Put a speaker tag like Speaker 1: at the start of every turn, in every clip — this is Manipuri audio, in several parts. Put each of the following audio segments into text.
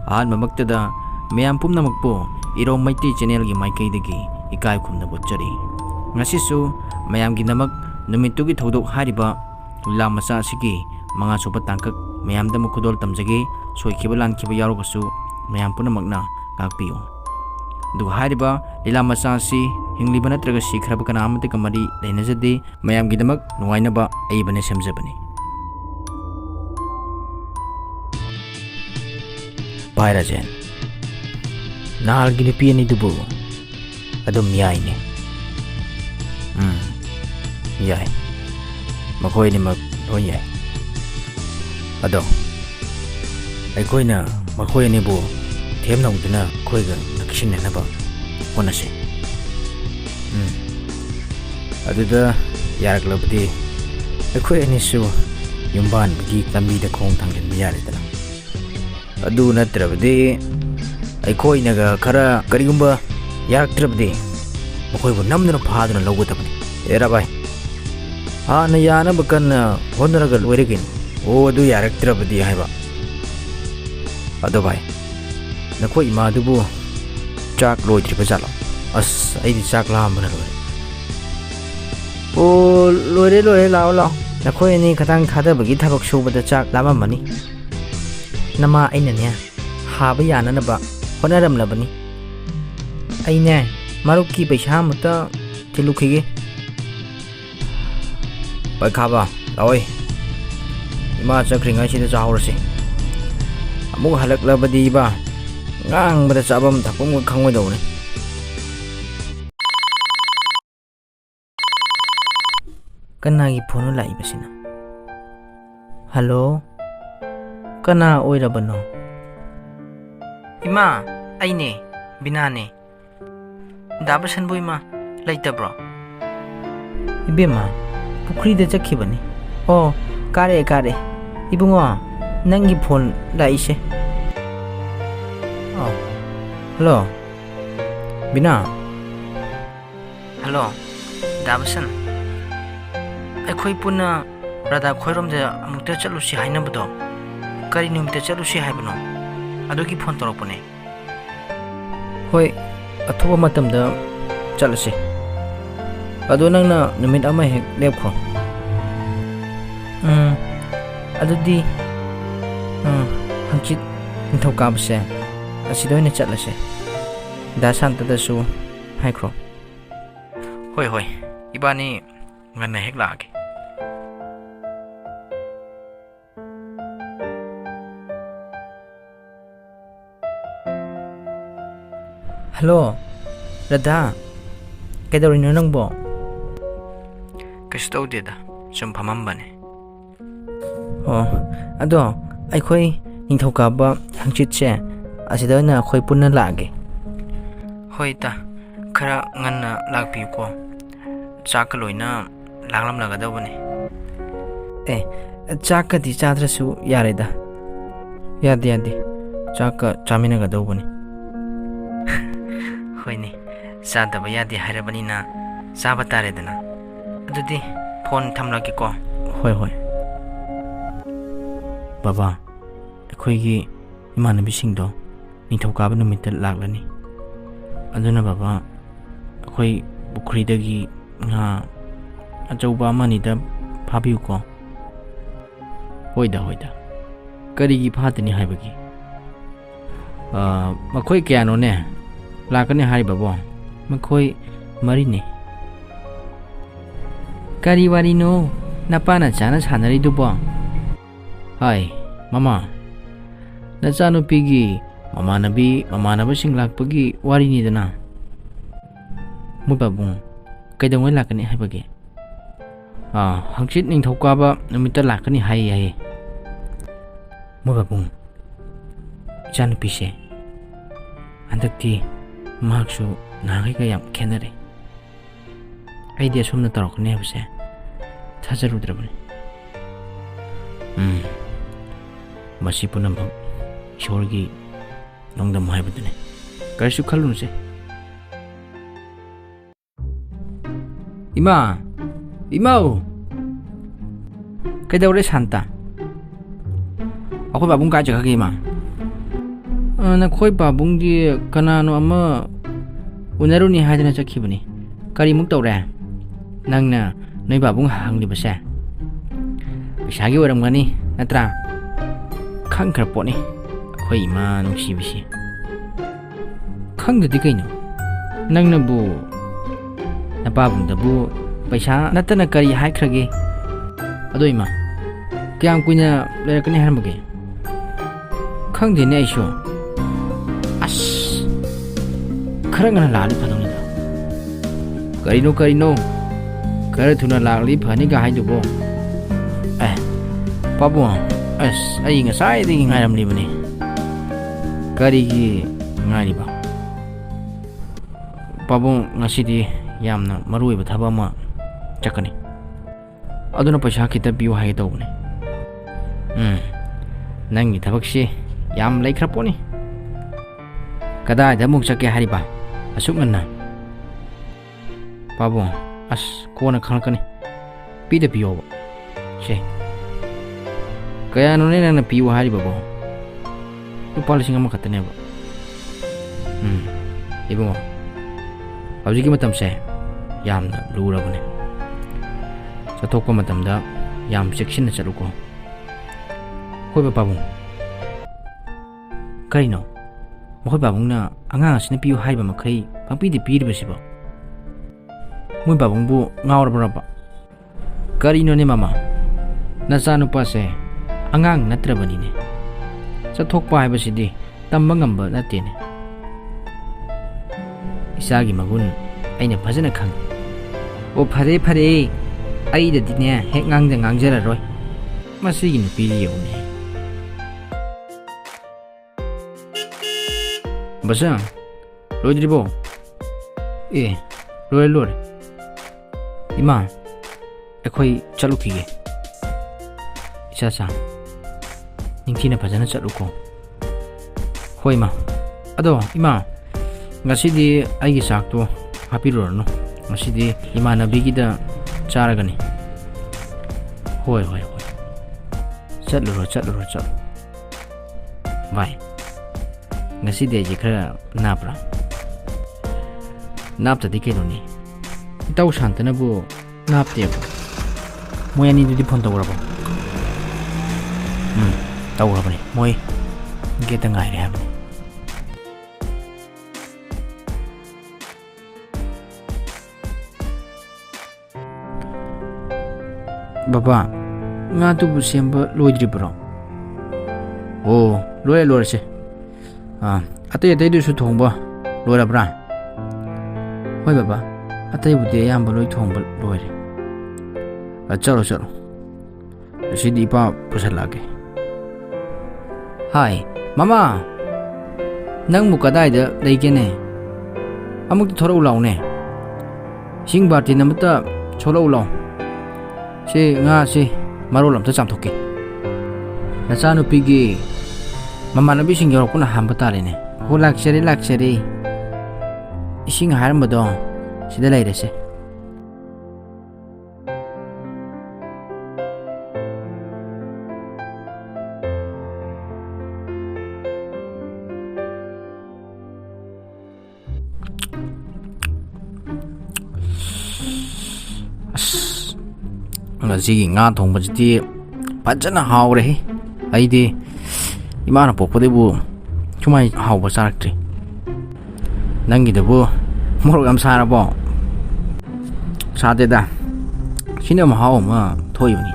Speaker 1: ꯑꯍꯥꯟꯕꯃꯛꯇꯗ ꯃꯌꯥꯝ ꯄꯨꯝꯅꯃꯛꯄꯨ ꯏꯔꯣꯝ ꯃꯩꯇꯩ ꯆꯦꯅꯦꯜꯒꯤ ꯃꯥꯏꯀꯩꯗꯒꯤ ꯏꯀꯥꯏ ꯈꯨꯝꯅꯕ ꯎꯠꯆꯔꯤ꯫ ꯉꯁꯤꯁꯨ ꯃꯌꯥꯝꯒꯤꯗꯃꯛ ꯅꯨꯃꯤꯠꯇꯨꯒꯤ ꯊꯧꯗꯣꯛ ꯍꯥꯏꯔꯤꯕ ꯂꯤꯂꯥ ꯃꯆꯥ ꯑꯁꯤꯒꯤ ꯃꯉꯥꯁꯨꯕ ꯇꯥꯡꯀꯛ ꯃꯌꯥꯝꯗ ꯈꯨꯗꯣꯜ ꯇꯝꯖꯒꯦ꯫ ꯁꯣꯏꯈꯤꯕ ꯂꯥꯟꯈꯤꯕ ꯌꯥꯎꯔꯕꯁꯨ ꯃꯌꯥꯝ ꯄꯨꯝꯅꯃꯛꯅ ꯉꯥꯛꯄꯤꯌꯨ꯫ ꯑꯗꯨꯒ ꯍꯥꯏꯔꯤꯕ ꯂꯤꯂꯥ ꯃꯆꯥ ꯑꯁꯤ ꯍꯤꯡꯂꯤꯕ ꯅꯠꯇ꯭ꯔꯒ ꯁꯤꯈ꯭ꯔꯕ ꯀꯅꯥ ꯑꯃꯠꯇꯒ ꯃꯔꯤ ꯂꯩꯅꯖꯗꯦ꯫ ꯃꯌꯥꯝꯒꯤꯗꯃꯛ ꯅꯨꯡꯉꯥꯏꯅꯕ ꯑꯏꯕꯅ ꯁꯦꯝꯖꯕꯅꯤ꯫ ꯚꯥꯏ ꯔꯥꯖꯦꯟ, ꯅꯍꯥꯜꯒꯤ ꯅꯨꯄꯤ ꯑꯅꯤꯗꯨꯕꯨ ꯑꯗꯨꯝ ꯌꯥꯏꯅꯦ꯫ ꯌꯥꯏ, ꯃꯈꯣꯏ ꯑꯅꯤꯃꯛ ꯂꯣꯏ ꯌꯥꯏ꯫ ꯑꯗꯣ ꯑꯩꯈꯣꯏꯅ ꯃꯈꯣꯏ ꯑꯅꯤꯕꯨ ꯊꯦꯝꯅꯧꯗꯨꯅ ꯑꯩꯈꯣꯏꯒ ꯅꯛꯁꯤꯟꯅꯅꯕ ꯍꯣꯠꯅꯁꯤ꯫ ꯑꯗꯨꯗ ꯌꯥꯔꯛꯂꯕꯗꯤ ꯑꯩꯈꯣꯏ ꯑꯅꯤꯁꯨ ꯌꯨꯝꯕꯥꯟꯕꯒꯤ ꯂꯝꯕꯤꯗ ꯈꯣꯡ ꯊꯥꯡꯖꯤꯟꯕ ꯌꯥꯔꯦꯗꯅ꯫ ꯑꯗꯨ ꯅꯠꯇ꯭ꯔꯕꯗꯤ ꯑꯩꯈꯣꯏꯅꯒ ꯈꯔ ꯀꯔꯤꯒꯨꯝꯕ ꯌꯥꯔꯛꯇ꯭ꯔꯕꯗꯤ ꯃꯈꯣꯏꯕꯨ ꯅꯝꯗꯨꯅ ꯐꯥꯗꯨꯅ ꯂꯧꯒꯗꯕꯅꯤ꯫ ꯑꯦꯔꯥ ꯚꯥꯏ, ꯍꯥꯟꯅ ꯌꯥꯅꯕ ꯀꯟꯅ ꯍꯣꯠꯅꯔꯒ ꯂꯣꯏꯔꯒꯅꯤ꯫ ꯑꯗꯨ ꯌꯥꯔꯛꯇ꯭ꯔꯕꯗꯤ ꯍꯥꯏꯕ꯫ ꯑꯗꯣ ꯚꯥꯏ, ꯅꯈꯣꯏ ꯏꯃꯥꯗꯨꯕꯨ ꯆꯥꯛ ꯂꯣꯏꯗ꯭ꯔꯤꯕ ꯖꯥꯠꯂꯣ? ꯑꯁ, ꯑꯩꯗꯤ ꯆꯥꯛ ꯂꯥꯝꯕꯅ ꯂꯣꯏꯔꯦ꯫ ꯂꯣꯏꯔꯦ ꯂꯥꯛꯑꯣ ꯂꯥꯛꯑꯣ꯫ ꯅꯈꯣꯏ ꯑꯅꯤ ꯈꯇꯪ ꯊꯥꯗꯕꯒꯤ ꯊꯕꯛ ꯁꯨꯕꯗ ꯆꯥꯛ ꯂꯥꯝꯃꯝꯃꯅꯤ꯫ ꯅꯃꯥ ꯑꯩꯅꯅꯦ ꯍꯥꯕ ꯌꯥꯅꯅꯕ ꯍꯣꯠꯅꯔꯝꯂꯕꯅꯤ꯫ ꯑꯩꯅꯦ ꯃꯔꯨꯞꯀꯤ ꯄꯩꯁꯥ ꯑꯃꯨꯛꯇ ꯊꯤꯜꯂꯨꯈꯤꯒꯦ꯫ ꯄꯩꯈꯥꯕ ꯂꯥꯛꯑꯣꯏ, ꯏꯃꯥ ꯆꯠꯈ꯭ꯔꯤꯉꯩꯁꯤꯗ ꯆꯥꯍꯧꯔꯁꯤ꯫ ꯑꯃꯨꯛ ꯍꯜꯂꯛꯂꯕꯗꯤ ꯏꯕꯥ ꯉꯥꯡꯕꯗ ꯆꯥꯐꯝ ꯊꯛꯐꯝꯒ ꯈꯪꯉꯣꯏꯗꯧꯕꯅꯤ꯫ ꯀꯅꯥꯒꯤ ꯐꯣꯟꯅꯣ ꯂꯥꯛꯏꯕꯁꯤꯅ? ꯍꯜꯂꯣ, ꯀꯅꯥ ꯑꯣꯏꯔꯕꯅꯣ? ꯏꯃꯥ, ꯑꯩꯅꯦ, ꯕꯤꯅꯥꯅꯦ꯫ ꯗꯥꯕꯁꯟꯕꯨ ꯏꯃꯥ ꯂꯩꯇꯕ꯭ꯔꯣ? ꯏꯕꯦꯝꯃ ꯄꯨꯈ꯭ꯔꯤꯗ ꯆꯠꯈꯤꯕꯅꯤ꯫ ꯀꯥꯔꯦ ꯏꯕꯨꯡꯉꯣ, ꯅꯪꯒꯤ ꯐꯣꯟ ꯂꯥꯛꯏꯁꯦ꯫ ꯍꯜꯂꯣ ꯕꯤꯅꯥ꯫ ꯍꯜꯂꯣ ꯗꯥꯕꯁꯟ, ꯑꯩꯈꯣꯏ ꯄꯨꯟꯅ ꯔꯥꯙꯥ ꯈꯣꯏꯔꯣꯝꯗ ꯑꯃꯨꯛꯇ ꯆꯠꯂꯨꯁꯤ ꯍꯥꯏꯅꯕꯗꯣ ꯀꯔꯤ ꯅꯨꯃꯤꯠꯇ ꯆꯠꯂꯨꯁꯤ ꯍꯥꯏꯕꯅꯣ? ꯑꯗꯨꯒꯤ ꯐꯣꯟ ꯇꯧꯔꯛꯄꯅꯦ꯫ ꯍꯣꯏ, ꯑꯊꯨꯕ ꯃꯇꯝꯗ ꯆꯠꯂꯁꯤ꯫ ꯑꯗꯣ ꯅꯪꯅ ꯅꯨꯃꯤꯠ ꯑꯃ ꯍꯦꯛ ꯂꯦꯞꯈ꯭ꯔꯣ꯫ ꯑꯗꯨꯗꯤ ꯍꯪꯆꯤꯠ ꯅꯤꯡꯊꯧꯀꯥꯕꯁꯦ ꯑꯁꯤꯗ ꯑꯣꯏꯅ ꯆꯠꯂꯁꯦ꯫ ꯗꯥ ꯁꯥꯟꯇꯗꯁꯨ ꯍꯥꯏꯈ꯭ꯔꯣ꯫ ꯍꯣꯏ, ꯏꯕꯥꯅꯤ ꯉꯟꯅ ꯍꯦꯛ ꯂꯥꯛꯑꯒꯦ꯫ ꯍꯜꯂꯣ ꯔꯥꯙꯥ, ꯀꯩꯗꯧꯔꯤꯅꯣ ꯅꯪꯕꯣ? ꯀꯩꯁꯨ ꯇꯧꯗꯦꯗ, ꯁꯨꯝ ꯐꯝꯃꯝꯕꯅꯦ꯫ ꯑꯗꯣ ꯑꯩꯈꯣই ꯅꯤꯡꯊꯧꯀꯥꯕ ꯍꯪꯆꯤꯠꯁꯦ ꯑꯁꯤꯗ ꯑꯣꯏꯅ ꯑꯩꯈꯣꯏ ꯄꯨꯟꯅ ꯂꯥꯛꯑꯒꯦ꯫ ꯍꯣꯏ ꯏꯇꯥ, ꯈꯔ ꯉꯟꯅ ꯂꯥꯛꯄꯤꯌꯨꯀꯣ꯫ ꯆꯥꯛꯀ ꯂꯣꯏꯅ ꯂꯥꯡꯂꯝꯂꯒꯗꯧꯕꯅꯤ꯫ ꯆꯥꯛꯀꯗꯤ ꯆꯥꯗ꯭ꯔꯁꯨ ꯌꯥꯔꯦꯗ꯫ ꯌꯥꯗꯦ, ꯆꯥꯛꯀ ꯆꯥꯃꯤꯟꯅꯒꯗꯧꯕꯅꯤ꯫ ꯍꯣꯏꯅꯦ, ꯆꯥꯗꯕ ꯌꯥꯗꯦ ꯍꯥꯏꯔꯕꯅꯤꯅ ꯆꯥꯕ ꯇꯥꯔꯦꯗꯅ꯫ ꯑꯗꯨꯗꯤ ꯐꯣꯟ ꯊꯝꯂꯒꯦꯀꯣ꯫ ꯍꯣꯏ ꯕꯕꯥ, ꯑꯩꯈꯣꯏꯒꯤ ꯏꯃꯥꯟꯅꯕꯤꯁꯤꯡꯗꯣ ꯅꯤꯡꯊꯧꯀꯥꯕ ꯅꯨꯃꯤꯠꯇ ꯂꯥꯛꯂꯅꯤ꯫ ꯑꯗꯨꯅ ꯕꯕꯥ, ꯑꯩꯈꯣꯏ ꯄꯨꯈ꯭ꯔꯤꯗꯒꯤ ꯉꯥ ꯑꯆꯧꯕ ꯑꯃꯅꯤꯗ ꯐꯥꯕꯤꯌꯨꯀꯣ꯫ ꯍꯣꯏꯗ, ꯀꯔꯤꯒꯤ ꯐꯥꯗꯅꯤ ꯍꯥꯏꯕꯒꯤ? ꯃꯈꯣꯏ ꯀꯌꯥꯅꯣꯅꯦ ꯂꯥꯛꯀꯅꯤ ꯍꯥꯏꯔꯤꯕꯕꯣ? ꯃꯈꯣꯏ 4ꯅꯤ꯫ ꯀꯔꯤ ꯋꯥꯔꯤꯅꯣ ꯅꯄꯥꯅ ꯆꯥꯅ ꯁꯥꯟꯅꯔꯤꯗꯨꯕꯣ? ꯍꯥꯏ ꯃꯃꯥ, ꯅꯆꯥꯅꯨꯄꯤꯒꯤ ꯃꯃꯥꯟꯅꯕꯁꯤꯡ ꯂꯥꯛꯄꯒꯤ ꯋꯥꯔꯤꯅꯤꯗꯅ꯫ ꯃꯣꯏ ꯄꯥꯕꯨꯡ ꯀꯩꯗꯧꯉꯩ ꯂꯥꯛꯀꯅꯤ ꯍꯥꯏꯕꯒꯦ? ꯍꯪꯆꯤꯠ ꯅꯤꯡꯊꯧꯀꯥꯕ ꯅꯨꯃꯤꯠꯇ ꯂꯥꯛꯀꯅꯤ ꯍꯥꯏꯌꯦ꯫ ꯃꯣꯏ ꯄꯥꯕꯨꯡ, ꯏꯆꯥꯅꯨꯄꯤꯁꯦ ꯍꯟꯗꯛꯇꯤ ꯃꯍꯥꯛꯁꯨ ꯅꯍꯥꯟꯈꯩꯒ ꯌꯥꯝ ꯈꯦꯠꯅꯔꯦ꯫ ꯑꯩꯗꯤ ꯑꯁꯨꯝꯅ ꯇꯧꯔꯛꯀꯅꯤ ꯍꯥꯏꯕꯁꯦ ꯊꯥꯖꯔꯨꯗ꯭ꯔꯕꯅꯤ꯫ ꯃꯁꯤ ꯄꯨꯝꯅꯃꯛ ꯏꯁꯣꯔꯒꯤ ꯅꯣꯡꯗꯝ ꯍꯥꯏꯕꯗꯨꯅꯤ꯫ ꯀꯔꯤꯁꯨ ꯈꯜꯂꯨꯅꯨꯁꯦ꯫ ꯏꯃꯥꯎ, ꯀꯩꯗꯧꯔꯦ ꯁꯥꯟꯇ? ꯑꯩꯈꯣꯏ ꯄꯥꯕꯨꯡ ꯀꯥꯏ ꯆꯠꯈ꯭ꯔꯒꯦ ꯏꯃꯥ? ꯅꯈꯣꯏ ꯄꯥꯕꯨꯡꯗꯤ ꯀꯅꯥꯅꯣ ꯑꯃ ꯎꯅꯔꯨꯅꯤ ꯍꯥꯏꯗꯅ ꯆꯠꯈꯤꯕꯅꯤ. ꯀꯔꯤꯃꯨꯛ ꯇꯧꯔꯦ? ꯅꯪꯅ ꯅꯣꯏ ꯄꯥꯕꯨꯡ ꯍꯪꯂꯤꯕꯁꯦ ꯄꯩꯁꯥꯒꯤ ꯑꯣꯏꯔꯝꯒꯅꯤ ꯅꯠꯇ꯭ꯔꯥ? ꯈꯪꯈ꯭ꯔ ꯄꯣꯠꯅꯤ ꯑꯩꯈꯣꯏ ꯏꯃꯥ ꯅꯨꯡꯁꯤꯕꯤꯁꯤ. ꯈꯪꯗꯗꯤ ꯀꯩꯅꯣ? ꯅꯪꯅꯕꯨ ꯅꯄꯥꯕꯨꯡꯗꯕꯨ ꯄꯩꯁꯥ ꯅꯠꯇꯅ ꯀꯔꯤ ꯍꯥꯏꯈ꯭ꯔꯒꯦ? ꯑꯗꯣ ꯏꯃꯥ, ꯀꯌꯥꯝ ꯀꯨꯏꯅ ꯂꯩꯔꯛꯀꯅꯤ ꯍꯥꯏꯔꯝꯕꯒꯦ? ꯈꯪꯗꯦꯅꯦ ꯑꯩꯁꯨ. ꯑꯁ, खरा ngana लाली फदोनी दा करिनो खरा थुना लागली फनी गा हाइदुबो ए पाबु अस आई ngasai दि ngairam libani kari gi ngairiba Pabu ngasidi yamna marui ba thaba ma chakani aduna paisa kita biu hai tawne nangi thabak si yam laikhra poni kada da muk chake hariba asuk nganna Pabu अस कोना खलकनी पीद पियो से कया नुने नन पियो हारी बबो लुपा लिसिंग अमा खतने बो इबो हौजिकी मतम से यामना लुरबने चथोकपा मतमदा याम चेक्सिन चलुको कोइबा पाबु करिनो मखोय पाबुंगना अंगांग असिना पियो हारिबा मखै पंपीदि पीरिबसिबो मुई बाबुंगबु ngaurabरबा करिनोने मामा नचा नुपासे अंगांग नत्रबनिने चथोकपा हाइबसिदि तंबा ngamba नतेने इसागी मगुन अइना फजना खंग ओ फरे फरे अइददिने हेक ngang ngangjaraरोय मसिगी नुपीरि यौने बसा लोइद्रिबो ए लोरे इमा अखोई चलुखिगे इचाचा निंथिना फजना चलुको होय मा अदो इमा ngасidi aigi sakto hapirorno ngасidi imanabigida charagani hoy chatlo bye ngасidi je khara napra napta dikenoni itaw shantanabu naptebo moyani dudi phone tawrabo tawrabani moy geta ngai re habani baba nga tu bu semba loidri bro oh lore se atay du su thongba lora bra hoy baba atay bude yamba loi thongba loire chalo sidi pa pusalage hai mama nang mukadai da leigene amuk thoro ulaune sing barti namta cholo ulaw si nga si marolam ta chamthoke nachanu pigi mama nabi sing yorokuna hamba tarene ho laksari ising harmado sida lairese ngasi nga thongbajiti fajana hawre aidi imana pokpadebu chumai hawba charakti nangi debu morok am sarabo sadeda sina ma haw ma thoyuni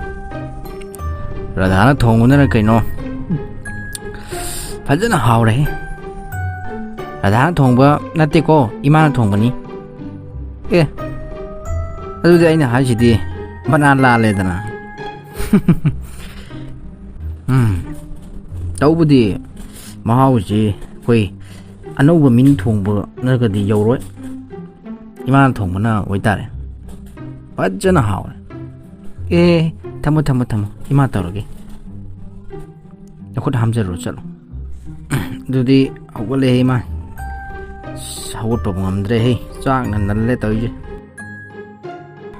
Speaker 1: radhana thonguna kaino fajana hawre radhana thongba natte ko imana thongbani adudi aina hajidi bana la ledana tawbudi mahauji koi anouba min thongba nagadi yawroi imana thongbana oitare fajana hawre thamo ima tawrage nakhot hamjaro chalo dudi awale ima sawot pabngamdre he chak nan nalle tawje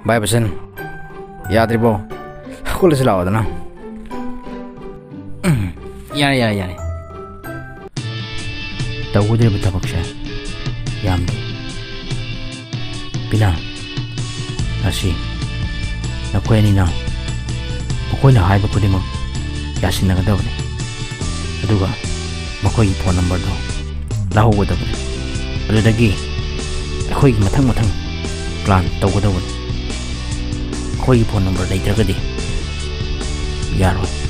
Speaker 1: bye basen याद्रिबो कॉलेज लाओ ना यारे ꯇꯧꯒꯗꯧꯔꯤꯕ ꯊꯕꯛꯁꯦ ꯌꯥꯝꯗꯦ꯫ ꯄꯤꯅꯥ, ꯉꯁꯤ ꯅꯈꯣꯏ ꯑꯅꯤꯅ ꯃꯈꯣꯏꯅ ꯍꯥꯏꯕ ꯈꯨꯗꯤꯡꯃꯛ ꯌꯥꯁꯤꯟꯅꯒꯗꯕꯅꯤ, ꯑꯗꯨꯒ ꯃꯈꯣꯏꯒꯤ ꯐꯣꯟ ꯅꯝꯕꯔꯗꯣ ꯂꯧꯍꯧꯒꯗꯕꯅꯤ꯫ ꯑꯗꯨꯗꯒꯤ ꯑꯩꯈꯣꯏꯒꯤ ꯃꯊꯪ ꯄ꯭ꯂꯥꯟ ꯇꯧꯒꯗꯕꯅꯤ꯫ ꯑꯩꯈꯣꯏꯒꯤ ꯐꯣꯟ ꯅꯝꯕꯔ ꯂꯩꯇ꯭ꯔꯒꯗꯤ ꯌꯥꯔꯣꯏ꯫